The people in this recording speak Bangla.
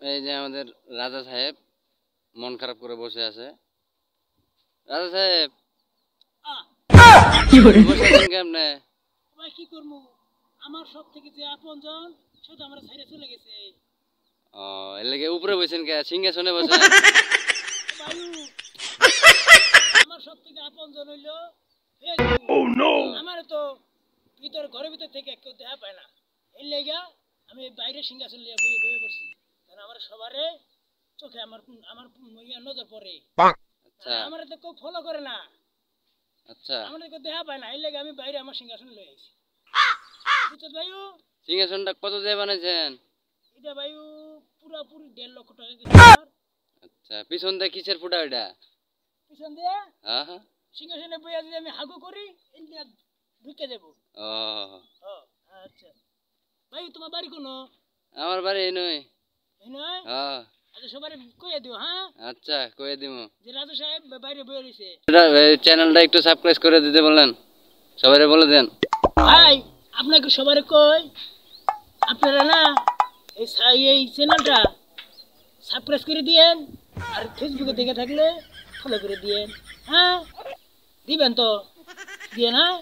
এই যে আমাদের রাজা সাহেব মন খারাপ করে বসে আছে। রাজা সাহেব কি করে বসে আছেন কেমনে? ভাই কি করবো, আমার সব থেকে যে আপনজন সে তো আমার ছেড়ে চলে গেছে। ও এর লাগে উপরে বসেন কে, সিংহাসনে বসেন? বায়ু আমার সব থেকে আপনজন হইলো আমার তো ভিতর ঘরের ভিতর থেকে কেউ দেখা পায় না, এর লেগা আমি বাইরে সিংহাসন লিয়ে বইয়ে বইয়ে পড়ছি, কারণ আমার সবারে চোখে আমার আমার নজর পড়ে। আচ্ছা আমার তো কেউ ফলো করে না, আচ্ছা, আমার কেউ দেখা পায় না, এর লেগে আমি বাইরে আমার সিংহাসন লয়ে আইছি। বুঝছো বায়ু? সিংহাসনটা কত দিয়ে বানাইছেন? এটা বায়ু পুরাপুরি 1.5 লক্ষ টাকা গেছে। আচ্ছা, পিছন দিয়ে কিসের ফুটা ওইটা? পিছন দিয়ে হ্যাঁ হ্যাঁ, সিংহাসনে বইয়া যদি আমি হাগু করি ইন্ডিয়া ঢুকে দেবো। ও আচ্ছা ভাই, তোমার বাড়ি কোন? আমার বাড়ি এই নয়। এই নয়? হ্যাঁ আচ্ছা সবাই কইয়া দিও। হ্যাঁ আচ্ছা, কয়ে দিমু। যে রাজু সাহেব বাইরে বইয়া রইছে। চ্যানেলটা একটু সাবস্ক্রাইব করে দিতে বলেন, সবাই বলে দেন। ভাই আপনাকে সবাই কই, আপনারা না এই চ্যানেলটা সাবস্ক্রাইব করে দিয়েন, আর ফেসবুকে দেখে থাকলে ফলো করে দিয়েন। হ্যাঁ দিবেন তো, দিয়েন। হ্যাঁ।